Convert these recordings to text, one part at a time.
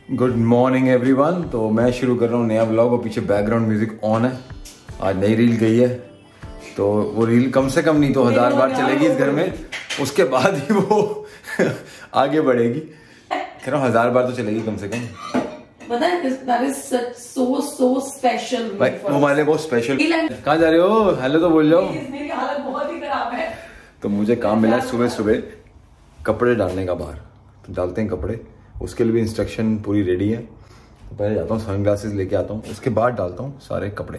Good morning everyone. तो मैं शुरू कर रहा हूँ नया व्लॉग और पीछे बैकग्राउंड म्यूजिक ऑन है। आज नई रील गई है तो वो रील कम से कम नहीं तो 1000 बार चलेगी इस घर में, उसके बाद ही वो आगे बढ़ेगी। कह रहा हूँ 1000 बार तो चलेगी कम से कम। पता है that is so special भाई वो हमारे लिए बहुत स्पेशल। कहाँ जा रहे हो? हेलो तो बोल जाओ। मेरी हालत बहुत ही खराब है। तो मुझे काम मिला सुबह सुबह कपड़े डालने का बाहर, तो डालते हैं कपड़े। उसके लिए भी इंस्ट्रक्शन पूरी रेडी है। तो पहले जाता हूँ सनग्लासेस लेके आता हूँ, उसके बाद डालता हूँ सारे कपड़े।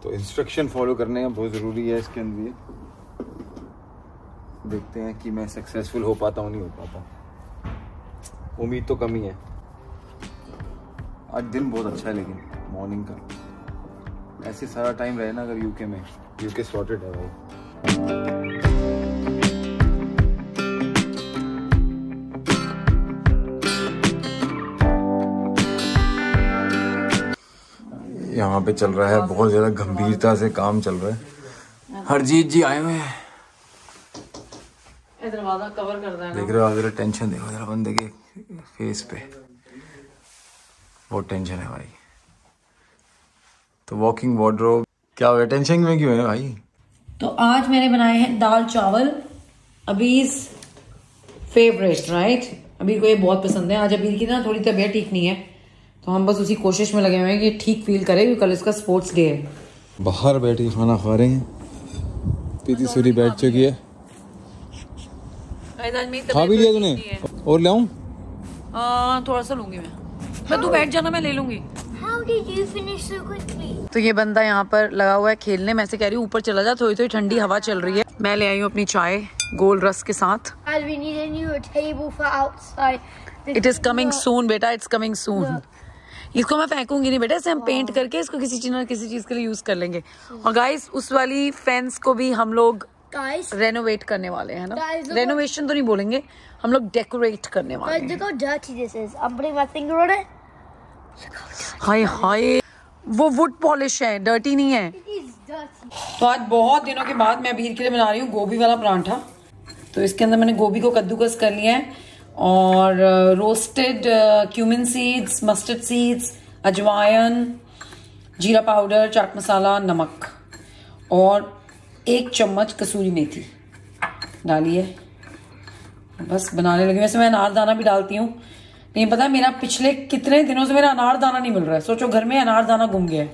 तो इंस्ट्रक्शन फॉलो करने का बहुत ज़रूरी है इसके अंदर। देखते हैं कि मैं सक्सेसफुल हो पाता हूँ नहीं हो पाता। उम्मीद तो कम ही है। आज दिन बहुत अच्छा है लेकिन मॉर्निंग का ऐसे सारा टाइम रहे ना अगर यूके में। यूके सॉर्टेड है भाई। यहाँ पे चल रहा है बहुत ज्यादा गंभीरता से काम चल रहा है। हरजीत जी आए हुए हैं। दरवाजा कवर कर देना। देख रहे हो जरा टेंशन देखो जरा बंदे के फेस पे, बहुत टेंशन है भाई। तो वॉकिंग वार्डरोब क्या हो गया? टेंशन में क्यों है भाई? तो आज मैंने बनाए हैं दाल चावल, अबीज फेवरेट राइट। अबीर को ये बहुत पसंद है। आज अबीर की ना थोड़ी तबीयत ठीक नहीं है तो हम बस उसी कोशिश में लगे हुए हैं कि ठीक फील करे क्योंकि कल इसका स्पोर्ट्स डे है। बाहर बैठ के खाना खा रहे हैं। प्रीति सूरी बैठ चुकी है। खा भी लिया तूने? और ले आऊं? थोड़ा सा लूंगी मैं तू बैठ जाना मैं ले लूंगी। How did you finish so quickly? तो ये बंदा यहाँ पर लगा हुआ है खेलने। मैं से कह रही हूँ ऊपर चला जा, थोड़ी थोड़ी ठंडी हवा चल रही है। मैं ले आई हूँ अपनी चाय गोल रस के साथ। And we need a new table for outside. It is coming soon बेटा, इट्स कमिंग सून। इसको मैं फेंकूंगी नहीं बेटा, इसे हम पेंट करके इसको किसी चीज ना किसी चीज के लिए यूज कर लेंगे। और गाइस उस वाली फेंस को भी हम लोग रेनोवेट करने वाले हैं ना। रेनोवेशन तो नहीं बोलेंगे, हम लोग डेकोरेट करने वाले हैं। Look how dirty this is. I'm putting my finger on it. हाय हाय वो वुड पॉलिश है, डर्टी नहीं है। It is dirty. तो आज बहुत दिनों के बाद मैं अबीर के लिए बना रही हूँ गोभी वाला परांठा। तो इसके अंदर मैंने गोभी को कद्दूकस कर लिया है और roasted cumin seeds, mustard seeds, अजवाइन, जीरा पाउडर, चाट मसाला, नमक और 1 चम्मच कसूरी मेथी डाली है। बस बनाने लगी। वैसे मैं अनारदाना भी डालती हूँ, नहीं पता मेरा पिछले कितने दिनों से मेरा अनारदाना नहीं मिल रहा है। सोचो घर में अनारदाना गुम गया है।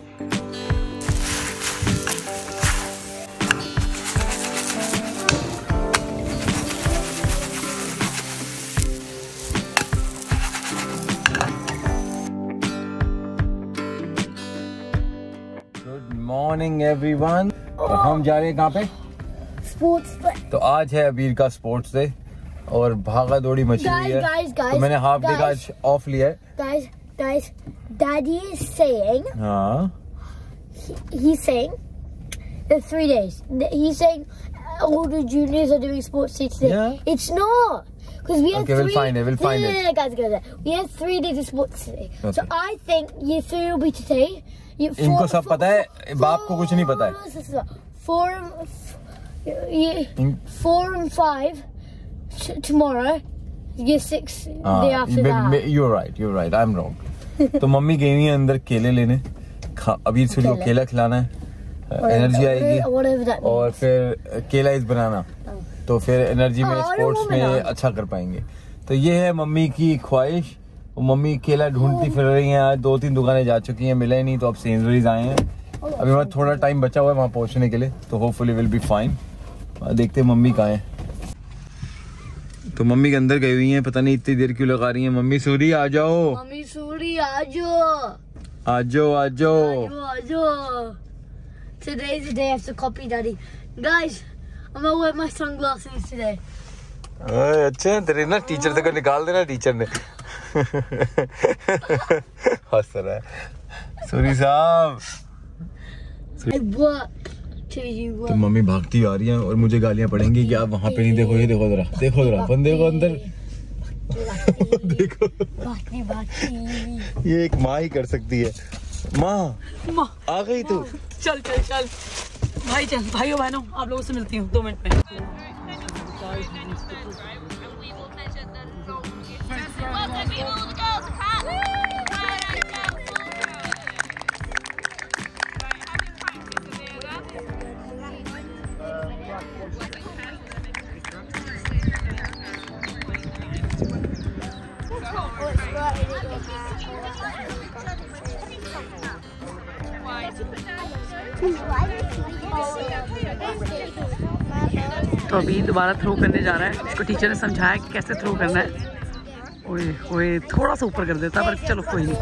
Good morning everyone. तो हम जा रहे हैं कहाँ पे? Sports day. तो आज है अबीर का स्पोर्ट्स डे और भागा दौड़ी मची हुई है। Guys, तो मैंने हाफ डे का आज ऑफ लिया है। Guys, Daddy is saying. हाँ He's saying the 3 days. He's saying all the juniors are doing sports day today. Yeah. It's not. Because we have Okay, we'll find it. We'll find it. No, guys. We have 3 days of sports today. Okay. So I think year 3 will be today. इनको सब पता है, बाप को कुछ नहीं पता है। 4 and 5 tomorrow. Year 6 day after that. You're right. I'm wrong. तो मम्मी गई हुई है अंदर केले लेने। अबीर से को केला खिलाना है, एनर्जी आएगी। और फिर केला इस बनाना, तो फिर एनर्जी में स्पोर्ट्स में अच्छा कर पाएंगे। तो ये है मम्मी की ख्वाहिश। मम्मी केला ढूंढती फिर रही हैं। आज 2-3 दुकानें जा चुकी हैं, मिले नहीं, तो अब सेंसबरीज आए हैं। अभी वहाँ थोड़ा टाइम बचा हुआ है वहाँ पहुँचने के लिए, तो होपफुली विल बी फाइन। देखते हैं मम्मी कहाँ है। तो मम्मी के अंदर गई हुई हैं, पता नहीं इतनी देर क्यों लगा रही हैं। मम्मी सूरी आ जाओ, Mommy, sorry, Ajo. आ जाओ। Today's the day I have to copy Daddy. Guys, I'm gonna wear my sunglasses today. अच्छा तेरे ना टीचर तक निकाल देना टीचर ने। हंस रहा है सूरी साहब। I work till you work. तो मम्मी भागती आ रही है और मुझे गालियां पड़ेंगी कि आप वहाँ पे नहीं देखो। ये देखो जरा बंदे को अंदर देखो। बाकी ये एक माँ ही कर सकती है। माँ आ गई तू? चल भाई, चल भाइयों बहनों, आप लोगों से मिलती हूँ 2 मिनट में। तो अभी दोबारा थ्रो करने जा रहा है। उसको टीचर ने समझाया कि कैसे थ्रो करना है। ओए ओए थोड़ा सा ऊपर कर देता, पर चलो कोई नहीं।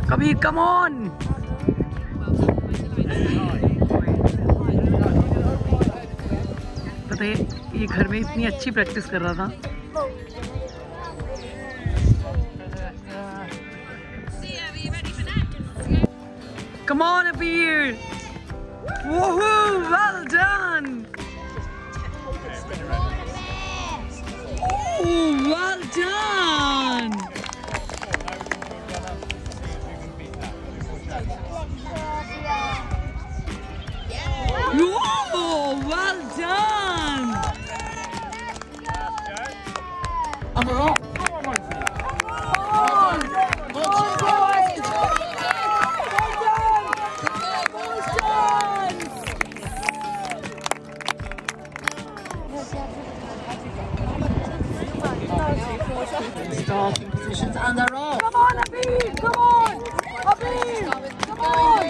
Kabir come on. पता है ये घर में इतनी अच्छी प्रैक्टिस कर रहा था। Come on, Abir! Woohoo! Well done! Oh, well done! Oh, well done! Starting positions and they're off. Come on, Abir! Come on! Abir! Come on!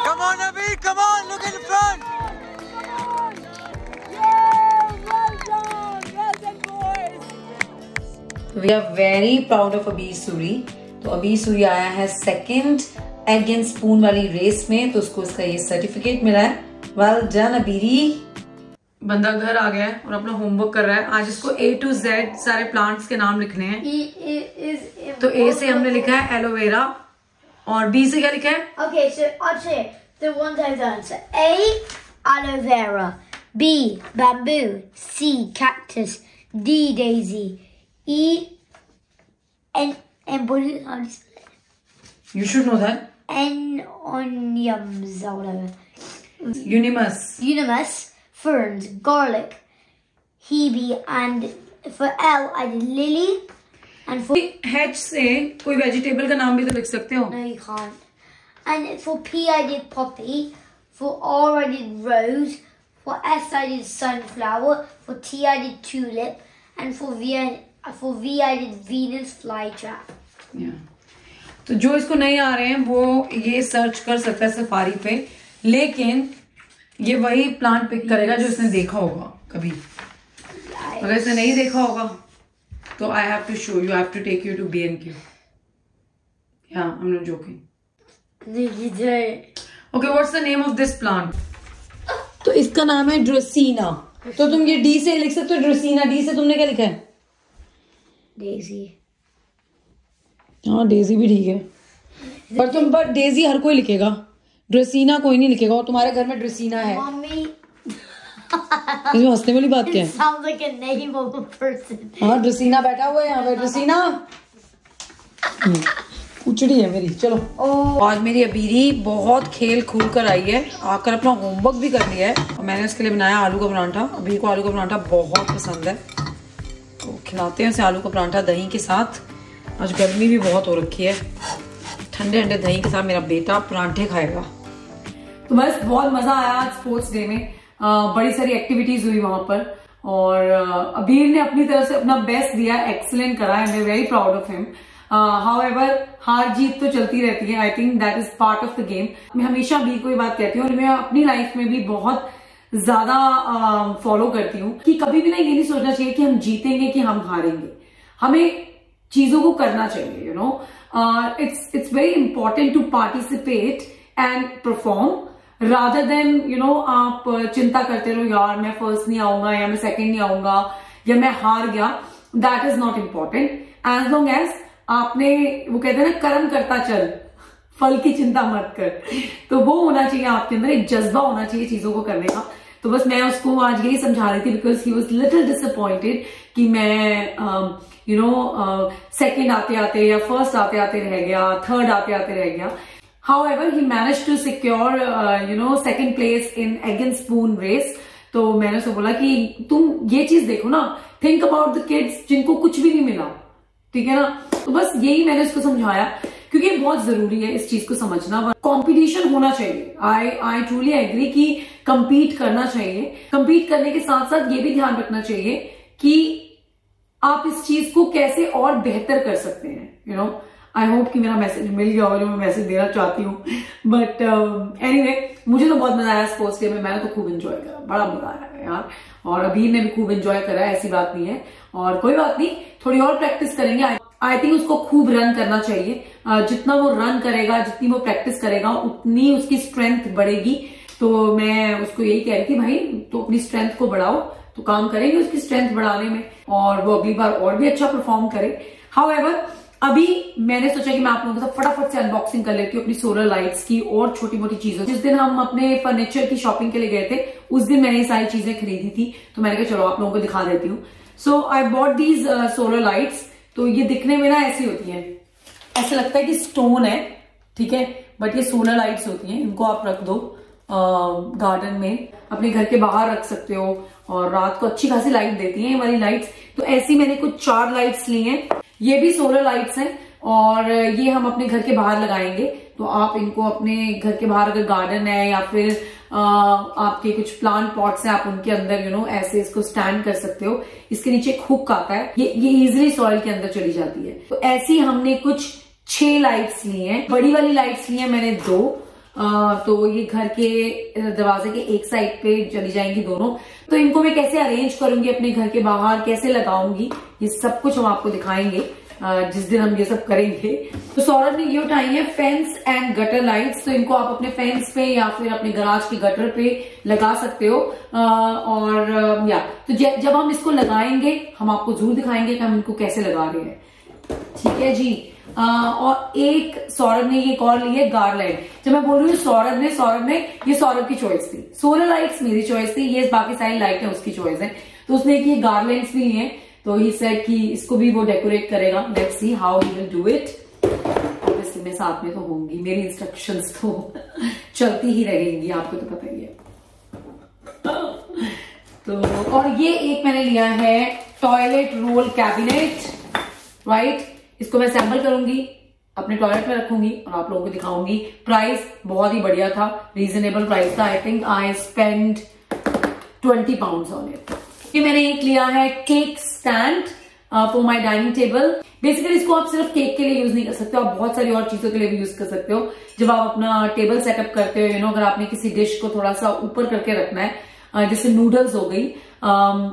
Come on, Abir! Come on! Look in front! Come on! Yeah! Well done! Well done, boys! We are very proud of Abir Suri. तो अबीर सूरी आया है second egg and spoon वाली race में, तो उसको इसका ये सर्टिफिकेट मिला है। Well done Abeeri. बंदा घर आ गया है और अपना होमवर्क कर रहा है। आज इसको A to Z सारे प्लांट्स के नाम लिखने हैं। तो A से हमने लिखा है एलोवेरा और B से क्या लिखा है? Okay, so I'll say the ones I've done. So A, aloe vera. B, bamboo. C, cactus. D, daisy. E, and what is it? You should know that. Oniums or whatever. Unimus. Ferns, garlic, hebe, and for L I did lily, and for H से कोई vegetable का नाम भी तो लिख सकते हो। No, you can't. And for P I did poppy, for R I did rose, for S I did sunflower, for T I did tulip, and for V I did Venus flytrap. Yeah. तो जो इसको नहीं आ रहे हैं वो ये search कर सकता है सफारी पे, लेकिन ये वही प्लांट पिक करेगा जो इसने देखा होगा कभी। अगर इसने नहीं देखा होगा तो I have to show you, I have to take you to B&Q। Yeah, I'm not joking. Okay, what's the name of this plant? तो इसका नाम है ड्रेसीना। तो तुम ये D से लिख सकते हो, ड्रेसीना। D से तुमने क्या लिखा है? Daisy. हाँ डेजी भी ठीक है, पर डेजी हर कोई लिखेगा, ड्रेसीना कोई नहीं लिखेगा। और तुम्हारे घर में ड्रेसीना है। Mommy. इसमें हंसने वाली बात क्या है? Sounds like a name of a person. हाँ ड्रेसीना बैठा हुआ है यहाँ पे। ड्रेसीना उचड़ी है मेरी। चलो आज मेरी अबीरी बहुत खेल खूल कर आई है, आकर अपना होमवर्क भी कर लिया है। और मैंने उसके लिए बनाया आलू का परांठा। अबीरी को आलू का परांठा बहुत पसंद है, तो खिलाते हैं उसे आलू का परांठा दही के साथ। आज गर्मी भी बहुत हो रखी है, ठंडे ठंडे दही के साथ मेरा बेटा परांठे खाएगा। तो बस बहुत मजा आया आज स्पोर्ट्स डे में। बड़ी सारी एक्टिविटीज हुई वहां पर और अबीर ने अपनी तरफ से अपना बेस्ट दिया, एक्सीलेंट करा। I am very proud of him. However हार जीत तो चलती रहती है, I think that is part of the game. मैं हमेशा अबीर को ये बात कहती हूँ और मैं अपनी लाइफ में भी बहुत ज्यादा फॉलो करती हूँ कि कभी भी ना ये नहीं सोचना चाहिए कि हम जीतेंगे कि हम हारेंगे। हमें चीजों को करना चाहिए, you know. It's very important to participate and perform rather than you know आप चिंता करते रहो यार मैं फर्स्ट नहीं आऊंगा या मैं सेकंड नहीं आऊंगा या मैं हार गया। That is not important as long as आपने वो कहते हैं ना कर्म करता चल, फल की चिंता मत कर। तो वो होना चाहिए आपके अंदर, एक जज्बा होना चाहिए चीजों को करने का। तो बस मैं उसको आज यही समझा रही थी because he was little disappointed कि मैं यू नो सेकेंड आते आते या फर्स्ट आते आते रह गया, थर्ड आते आते रह गया। However, he managed to secure, you know, second place in egg and spoon race. तो मैंने उसको बोला कि तुम ये चीज देखो ना, think about the kids जिनको कुछ भी नहीं मिला, ठीक है ना। तो बस यही मैंने उसको समझाया क्योंकि बहुत जरूरी है इस चीज को समझना। कंपटीशन होना चाहिए, आई ट्रूली एग्री कि compete करना चाहिए। compete करने के साथ साथ ये भी ध्यान रखना चाहिए कि आप इस चीज को कैसे और बेहतर कर सकते हैं। यू नो, आई होप कि मेरा मैसेज मिल गया और जो मैं मैसेज देना चाहती हूँ। बट एनीवे, मुझे तो बहुत मजा आया स्पोर्ट्स डे में, मैंने तो खूब एंजॉय करा, बड़ा मजा आया यार, और अभी ने भी खूब एंजॉय करा, ऐसी बात नहीं है। और कोई बात नहीं, थोड़ी और प्रैक्टिस करेंगे। आई थिंक उसको खूब रन करना चाहिए, जितना वो रन करेगा, जितनी वो प्रैक्टिस करेगा, उतनी उसकी स्ट्रेंथ बढ़ेगी। तो मैं उसको यही कह रही थी, भाई तो अपनी स्ट्रेंथ को बढ़ाओ, तो काम करेंगे उसकी स्ट्रेंथ बढ़ाने में, और वो अगली बार और भी अच्छा परफॉर्म करे। हाउएवर, अभी मैंने सोचा कि मैं आप लोगों के साथ फटाफट से अनबॉक्सिंग कर लेती हूँ अपनी सोलर लाइट्स की और छोटी मोटी चीजों। जिस दिन हम अपने फर्नीचर की शॉपिंग के लिए गए थे, उस दिन मैंने ये सारी चीजें खरीदी थी, तो मैंने कहा चलो आप लोगों को दिखा देती हूँ। So I bought these solar lights. तो ये दिखने में ना ऐसी होती है, ऐसा लगता है कि स्टोन है, ठीक है, बट ये सोलर लाइट्स होती हैं। इनको आप रख दो गार्डन में, अपने घर के बाहर रख सकते हो, और रात को अच्छी खासी लाइट देती हैं ये वाली लाइट्स। तो ऐसी मैंने कुछ 4 लाइट्स ली हैं, ये भी सोलर लाइट्स हैं, और ये हम अपने घर के बाहर लगाएंगे। तो आप इनको अपने घर के बाहर, अगर गार्डन है या फिर आपके कुछ प्लांट पॉट्स हैं, आप उनके अंदर यू नो ऐसे इसको स्टैंड कर सकते हो। इसके नीचे एक हुक आता है, ये इजिली सॉइल के अंदर चली जाती है। तो ऐसी हमने कुछ 6 लाइट्स ली हैं। बड़ी वाली लाइट्स ली हैं मैंने 2, तो ये घर के दरवाजे के एक साइड पे चली जाएंगी दोनों। तो इनको मैं कैसे अरेंज करूंगी अपने घर के बाहर, कैसे लगाऊंगी, ये सब कुछ हम आपको दिखाएंगे जिस दिन हम ये सब करेंगे। तो सौरभ ने ये उठाई है फेंस एंड गटर लाइट्स। तो इनको आप अपने फेंस पे या फिर अपने गराज के गटर पे लगा सकते हो। और या तो जब हम इसको लगाएंगे, हम आपको जरूर दिखाएंगे कि हम इनको कैसे लगा रहे हैं, ठीक है जी। और एक सौरभ ने एक और ली है गार्लैंड। जब मैं बोल रही हूँ सौरभ ने ये सौरभ की चॉइस थी, सोलर लाइट्स मेरी चॉइस थी, ये बाकी सारी लाइटें उसकी चॉइस है। तो उसने ये गार्लैंड्स भी लिए हैं, तो ही सेड कि इसको भी वो डेकोरेट करेगा। Let's see how he will do it. Obviously मैं साथ में तो होंगी, मेरी इंस्ट्रक्शंस तो चलती ही रहेंगी, आपको तो पता ही है। तो और ये एक मैंने लिया है टॉयलेट रोल कैबिनेट, राइट। इसको मैं सैंपल करूंगी, अपने टॉयलेट में रखूंगी और आप लोगों को दिखाऊंगी। प्राइस बहुत ही बढ़िया था, रीजनेबल प्राइस था। I think I spend 20 pounds on it. ये मैंने एक लिया है cake stand for my dining table. Basically इसको आप सिर्फ केक के लिए यूज नहीं कर सकते हो, आप बहुत सारी और चीजों के लिए भी यूज कर सकते हो। जब आप अपना टेबल सेटअप करते हो, यू नो, अगर आपने किसी डिश को थोड़ा सा ऊपर करके रखना है, जैसे नूडल्स हो गई,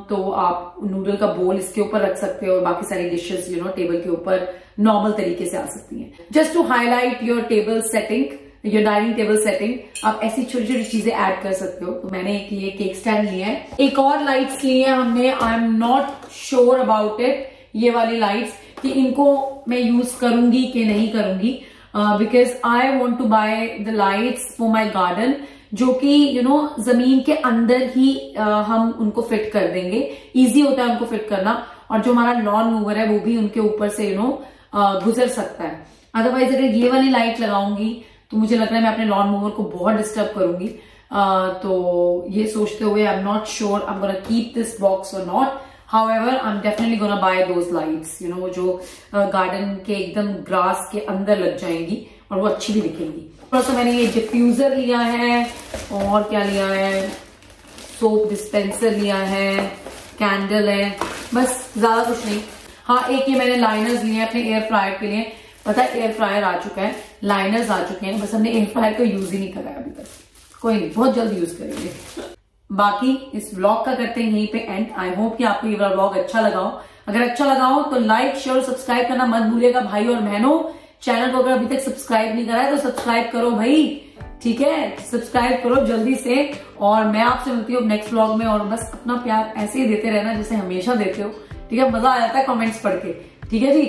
तो आप नूडल का बोल इसके ऊपर रख सकते हो और बाकी सारी डिशेस यू नो टेबल के ऊपर नॉर्मल तरीके से आ सकती हैं। Just to highlight your table setting, your dining table setting, आप ऐसी छोटी छोटी चीजें ऐड कर सकते हो। तो मैंने एक ये केक स्टैंड लिया है। एक और लाइट्स ली है हमने, आई am not sure about it, ये वाली लाइट्स, कि इनको मैं यूज करूंगी कि नहीं करूंगी, because I want to buy the lights for my garden, जो कि यू नो जमीन के अंदर ही हम उनको फिट कर देंगे। इजी होता है उनको फिट करना, और जो हमारा लॉन मूवर है वो भी उनके ऊपर से यू नो गुजर सकता है। अदरवाइज अगर ये वाली लाइट लगाऊंगी तो मुझे लग रहा है मैं अपने लॉन मूवर को बहुत डिस्टर्ब करूंगी। तो ये सोचते हुए I am not sure I am gonna keep this box or not. However I am definitely gonna buy those lights, you know, जो गार्डन के एकदम ग्रास के अंदर लग जाएंगी और वो अच्छी भी दिखेंगी। थोड़ा सा मैंने ये डिफ्यूजर लिया है, और क्या लिया है, सोप डिस्पेंसर लिया है, कैंडल है, बस ज्यादा कुछ नहीं। हाँ, एक ये मैंने लाइनर्स लिए हैं अपने एयर फ्रायर के लिए। पता है एयर फ्रायर आ चुका है, लाइनर्स आ चुके हैं, बस हमने एयर फ्रायर को यूज ही नहीं करा अभी तक। कोई नहीं, बहुत जल्द यूज करेंगे। बाकी इस व्लॉग का करते हैं यहीं पे एंड। आई होप कि आपको ये व्लॉग अच्छा लगा हो। अगर अच्छा लगा हो तो लाइक शेयर और सब्सक्राइब करना मत भूलिएगा भाई और बहनों। चैनल को अगर अभी तक सब्सक्राइब नहीं करा है तो सब्सक्राइब करो भाई, ठीक है, सब्सक्राइब करो जल्दी से। और मैं आपसे मिलती हूँ नेक्स्ट व्लॉग में, और बस अपना प्यार ऐसे ही देते रहना जैसे हमेशा देते हो, ठीक है। मजा आ जाता है कमेंट्स पढ़ के, ठीक है जी।